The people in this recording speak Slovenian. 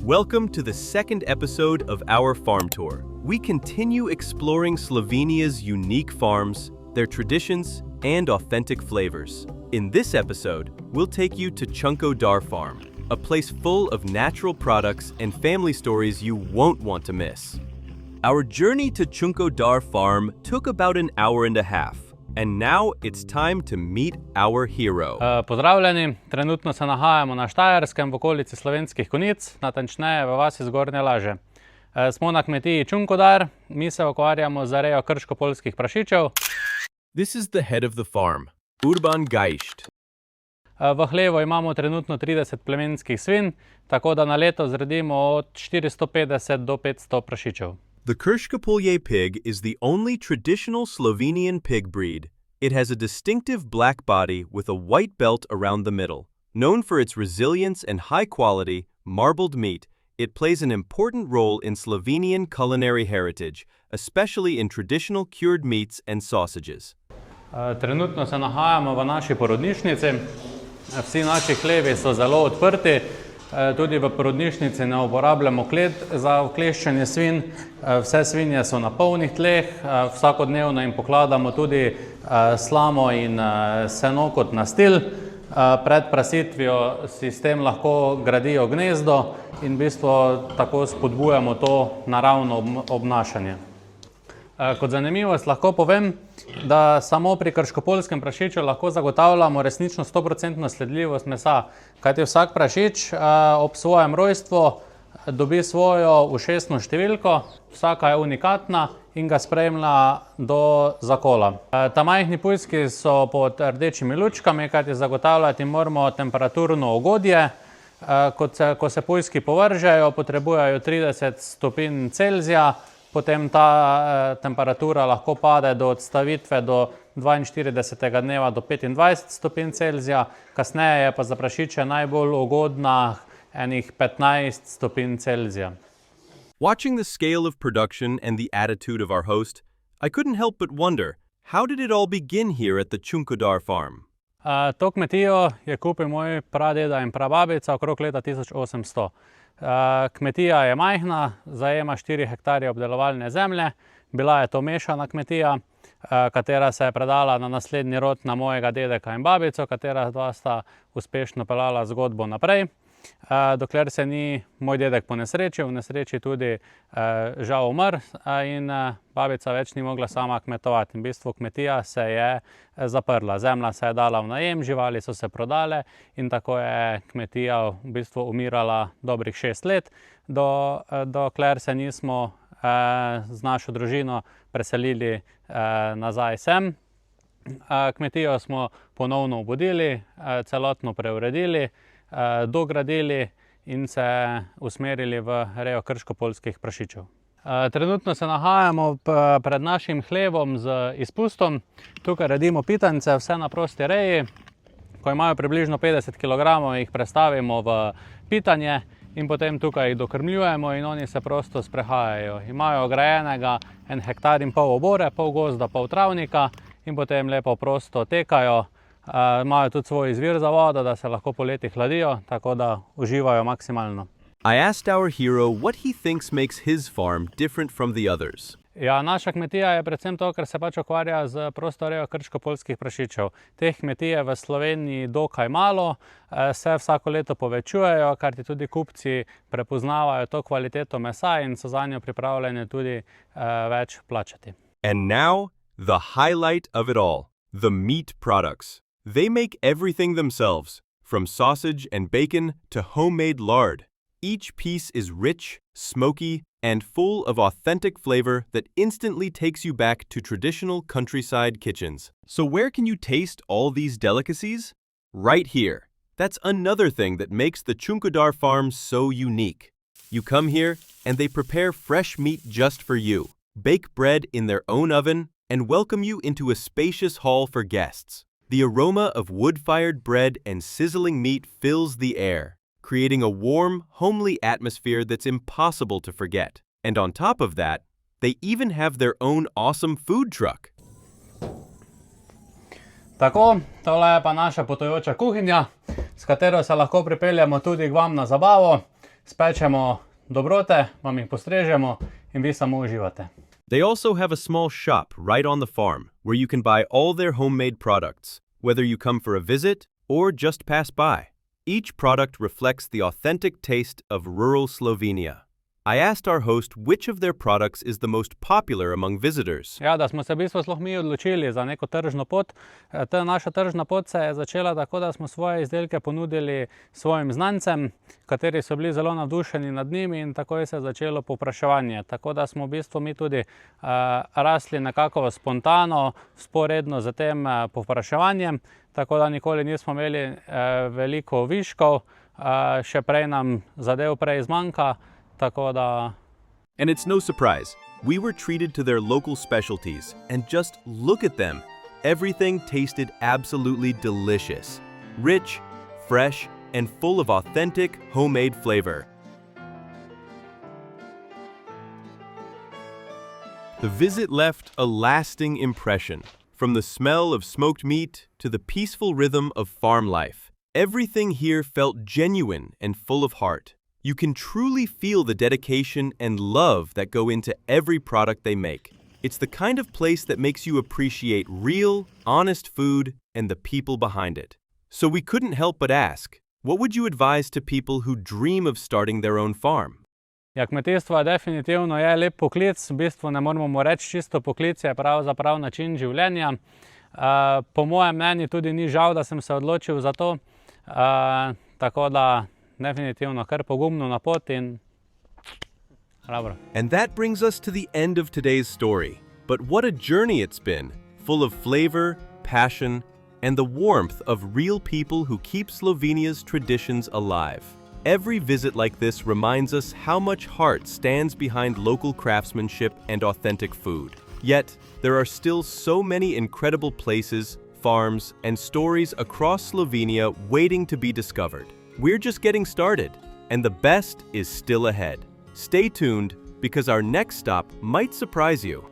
Welcome to the second episode of our farm tour. We continue exploring Slovenia's unique farms, their traditions, and authentic flavors. In this episode, we'll take you to Chunko Dar Farm, a place full of natural products and family stories you won't want to miss. Our journey to Chunko Dar Farm took about an hour and a half, and now it's time to meet our hero. Pozdravljeni, trenutno se nahajamo na Štajerskem v okolici Slovenskih Konjic, natančneje v vasi Zgornje Laže. Smo na kmetiji Chunko Dar, mi se ukvarjamo z rejo krško-poljskih prašičev. This is the head of the farm, Urban Gajšt. V hlevu imamo trenutno 30 plemenskih svin, tako da na leto zredimo od 450 do 500 prašičev. The Krško-Polje pig is the only traditional Slovenian pig breed. It has a distinctive black body with a white belt around the middle. Known for its resilience and high-quality, marbled meat, it plays an important role in Slovenian culinary heritage, especially in traditional cured meats and sausages. Trenutno se nahajamo v naši porodnišnici. Vsi naši hlevi so zelo odprti. Tudi v porodnišnici ne uporabljamo klet za vkleščenje svin. Vse svinje so na polnih tleh. Vsakodnevno jim pokladamo tudi slamo in seno kot nastil. Pred prasitvijo si s tem lahko gradijo gnezdo in v bistvu tako spodbujamo to naravno obnašanje. Kot zanimivost lahko povem, da samo pri krško-poljskem prašiču lahko zagotavljamo resnično 100% sledljivost mesa, kajti vsak prašič ob svojem rojstvu dobi svojo ušesno številko, vsaka je unikatna in ga spremlja do zakola. Ta majhni pujski so pod rdečimi lučkami, kajti zagotavljati moramo temperaturno ugodje. Ko se pujski povržejo, potrebujejo 30 stopinj Celzija, potem ta temperatura lahko pade do odstavitve do 42. dneva do 25 stopinj Celzija, kasneje je pa za prašiče najbolj ugodna enih 15 stopinj Celzija. Watching the scale of production and the attitude of our host, I couldn't help but wonder, how did it all begin here at the Chunko Dar Farm? To kmetijo je kupil moj pradeda in prababica okrog leta 1800. Kmetija je majhna, zajema 4 hektarje obdelovalne zemlje. Bila je to mešana kmetija, katera se je predala na naslednji rod na mojega dedeka in babico, katera dva sta uspešno peljala zgodbo naprej. Dokler se ni moj dedek ponesrečil, v nesreči tudi žal umrl in babica več ni mogla sama kmetovati. In v bistvu kmetija se je zaprla, zemlja se je dala v najem, živali so se prodale in tako je kmetija v bistvu umirala dobrih 6 let, dokler se nismo z našo družino preselili nazaj sem. Kmetijo smo ponovno obudili, celotno preuredili, dogradili in se usmerili v rejo krško-poljskih prašičev. Trenutno se nahajamo pred našim hlevom z izpustom. Tukaj redimo pitance, vse na prosti reji. Ko imajo približno 50 kg, jih prestavimo v pitanje in potem tukaj jih dokrmljujemo in oni se prosto sprehajajo. Imajo ograjenega 1,5 hektarja obore, pol gozda, pol travnika in potem lepo prosto tekajo. Imajo tudi svoj izvir za vodo, da se lahko poleti hladijo, tako da uživajo maksimalno. I asked our hero what he thinks makes his farm different from the others. Ja, naša kmetija je predvsem to, ker se pač ukvarja z prosto rejo krško-poljskih prašičev. Teh kmetij je v Sloveniji dokaj malo, se vsako leto povečujejo, kar ti tudi kupci prepoznavajo to kvaliteto mesa in so zanjo pripravljeni tudi več plačati. And now, the highlight of it all, the meat products. They make everything themselves, from sausage and bacon to homemade lard. Each piece is rich, smoky, and full of authentic flavor that instantly takes you back to traditional countryside kitchens. So where can you taste all these delicacies? Right here. That's another thing that makes the Chunko Dar Farm so unique. You come here, and they prepare fresh meat just for you, bake bread in their own oven, and welcome you into a spacious hall for guests. The aroma of wood-fired bread and sizzling meat fills the air, creating a warm, homely atmosphere that's impossible to forget. And on top of that, they even have their own awesome food truck. Tako, tole je pa naša potujoča kuhinja, s katero se lahko pripeljemo tudi k vam na zabavo. spečemo dobrote, vam jih postrežemo in vi samo uživate. They also have a small shop right on the farm where you can buy all their homemade products, whether you come for a visit or just pass by. Each product reflects the authentic taste of rural Slovenia. I asked our host which of their products is the most popular among visitors. Ja, da smo se v bistvu sploh mi odločili za neko tržno pot. Ta naša tržna pot se je začela tako, da smo svoje izdelke ponudili svojim znancem, kateri so bili zelo navdušeni nad njimi in takoj se je začelo povpraševanje. Tako da smo v bistvu mi tudi rasli nekako spontano, vzporedno z tem povpraševanjem, tako da nikoli nismo imeli veliko viškov, še prej nam zadev prej zmanjka. And it's no surprise, we were treated to their local specialties, and just look at them. Everything tasted absolutely delicious. Rich, fresh, and full of authentic, homemade flavor. The visit left a lasting impression. From the smell of smoked meat to the peaceful rhythm of farm life, everything here felt genuine and full of heart. You can truly feel the dedication and love that go into every product they make. It's the kind of place that makes you appreciate real, honest food and the people behind it. So we couldn't help but ask, what would you advise to people who dream of starting their own farm? Ja, kmetijstvo definitivno je lep poklic, v bistvu ne moramo reči čisto poklic, je pravzaprav način življenja. Po mojem mnenju tudi ni žal, da sem se odločil za to, tako da definitivno kar pogumno na pot in dobro. And that brings us to the end of today's story. But what a journey it's been, full of flavor, passion, and the warmth of real people who keep Slovenia's traditions alive. Every visit like this reminds us how much heart stands behind local craftsmanship and authentic food. Yet, there are still so many incredible places, farms, and stories across Slovenia waiting to be discovered. We're just getting started, and the best is still ahead. Stay tuned, because our next stop might surprise you.